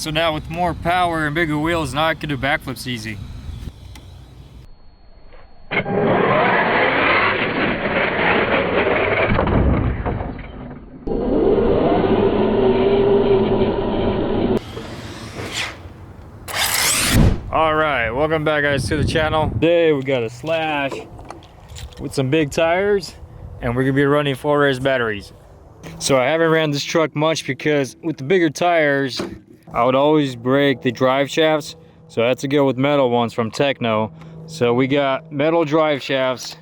So now with more power and bigger wheels, now I can do backflips easy. Alright, welcome back guys to the channel. Today we got a Slash with some big tires and we're gonna be running 4S batteries. So I haven't ran this truck much because with the bigger tires I would always break the drive shafts, so I had to go with metal ones from Tekno. So we got metal drive shafts,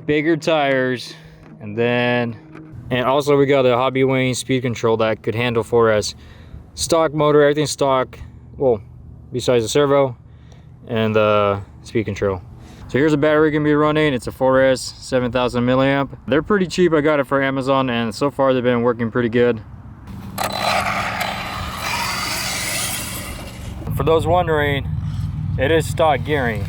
bigger tires, and also we got a Hobbywing speed control that could handle 4S. Stock motor, everything stock, well, besides the servo and the speed control. So here's a battery gonna be running. It's a 4S 7000 milliamp. They're pretty cheap. I got it for Amazon and so far they've been working pretty good. For those wondering, it is stock gearing.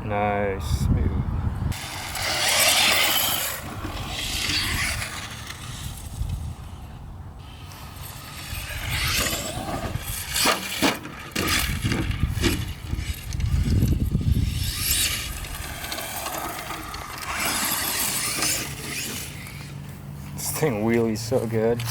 Nice, smooth. This thing wheelies so good.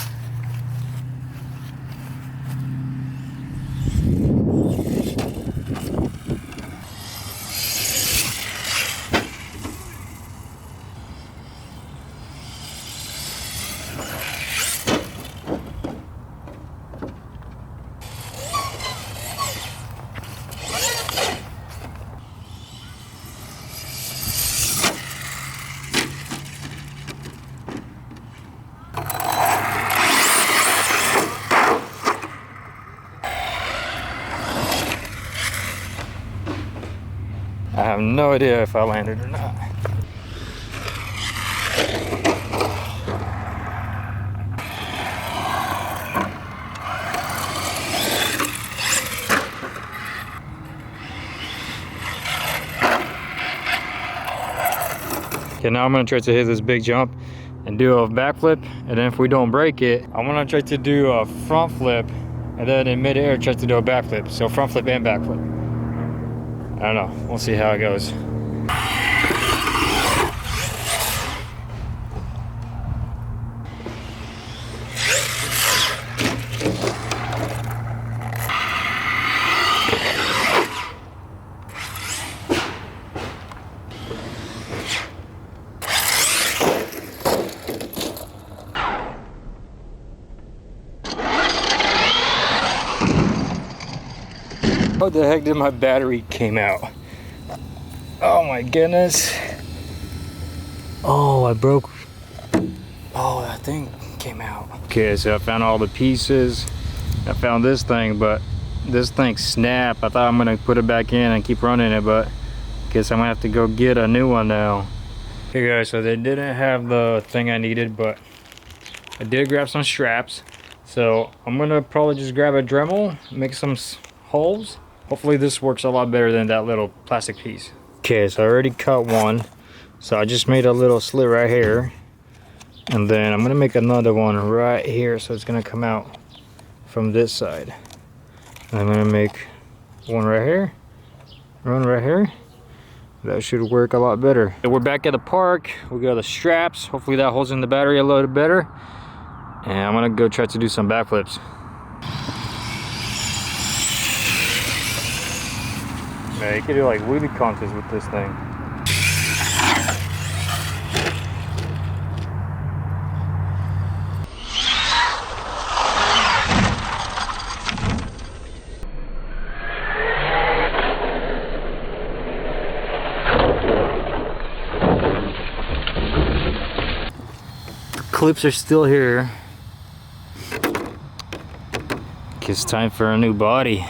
I have no idea if I landed or not. Okay, now I'm gonna try to hit this big jump and do a backflip, and then if we don't break it, I'm gonna try to do a front flip, and then in mid-air try to do a backflip. So front flip and backflip. I don't know, we'll see how it goes. What the heck did my battery came out? Oh my goodness. Oh, I broke. Oh, that thing came out. Okay, so I found all the pieces. I found this thing, but this thing snapped. I thought I'm gonna put it back in and keep running it, but I guess I'm gonna have to go get a new one now. Okay guys, so they didn't have the thing I needed, but I did grab some straps. So I'm gonna probably just grab a Dremel, make some holes. Hopefully this works a lot better than that little plastic piece. Okay, so I already cut one. So I just made a little slit right here. And then I'm gonna make another one right here. So it's gonna come out from this side. And I'm gonna make one right here, one right here. That should work a lot better. We're back at the park. We got the straps. Hopefully that holds in the battery a little better. And I'm gonna go try to do some backflips. Man, you could do like wheelie contests with this thing. The clips are still here. It's time for a new body.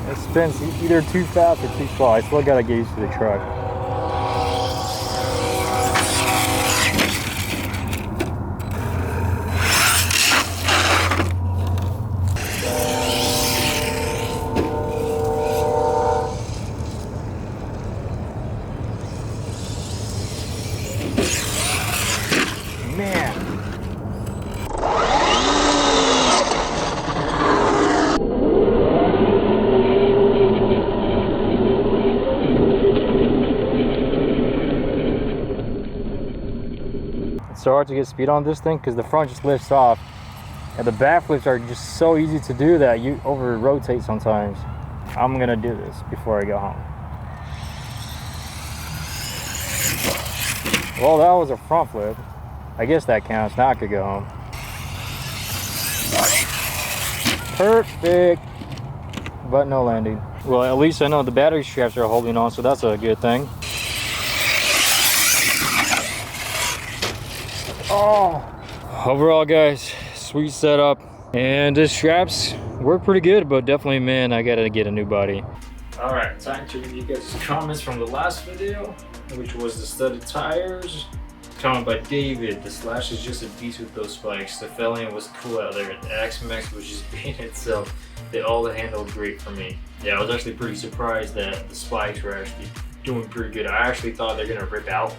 It spins either too fast or too slow. I still gotta get used to the truck. so hard to get speed on this thing because the front just lifts off, and the backflips are just so easy to do that you over rotate sometimes. I'm gonna do this before I go home. Well, that was a front flip. I guess that counts. Now I could go home. Perfect, but no landing. Well, at least I know the battery straps are holding on, so that's a good thing. Oh, overall, guys, sweet setup, and the straps work pretty good, but definitely, man, I gotta get a new body. All right, time to read you guys' comments from the last video, which was the studded tires. Comment by David: the Slash is just a beast with those spikes. The failing was cool out there. The X-Max was just being itself. They all handled great for me. Yeah, I was actually pretty surprised that the spikes were actually doing pretty good. I actually thought they're gonna rip out,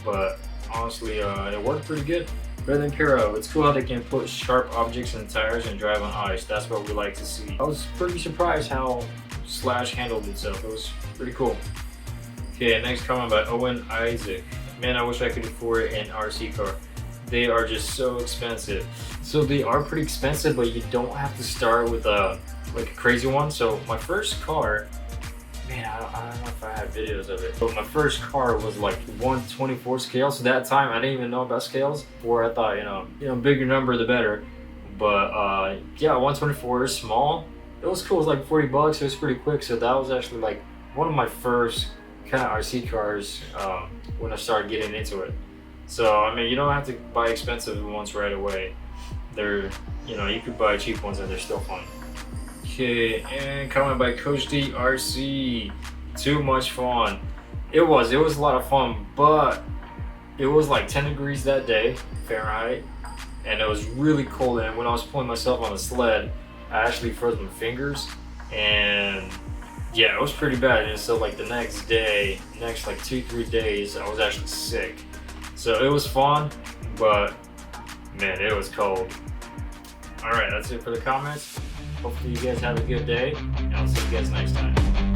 but honestly, it worked pretty good. Better than Puro. It's cool how they can put sharp objects in the tires and drive on ice. That's what we like to see. I was pretty surprised how Slash handled itself. It was pretty cool. Okay, next comment by Owen Isaac. Man, I wish I could afford an RC car. They are just so expensive. So they are pretty expensive, but you don't have to start with like a crazy one. So my first car, man, I don't know if I have videos of it, but my first car was like 1/24 scale. So that time I didn't even know about scales, or I thought, you know, bigger number the better. But yeah, 1/24 is small. It was cool. It was like 40 bucks. It was pretty quick. So that was actually like one of my first kind of RC cars when I started getting into it. So I mean, you don't have to buy expensive ones right away. They're, you know, you could buy cheap ones and they're still fun. Okay, and comment by Coach D RC. Too much fun. It was a lot of fun, but it was like 10 degrees that day Fahrenheit, and it was really cold. And when I was pulling myself on the sled, I actually froze my fingers, and yeah, it was pretty bad. And so like the next day, next like 2-3 days, I was actually sick. So it was fun, but man, it was cold. All right, that's it for the comments. Hopefully you guys have a good day, and I'll see you guys next time.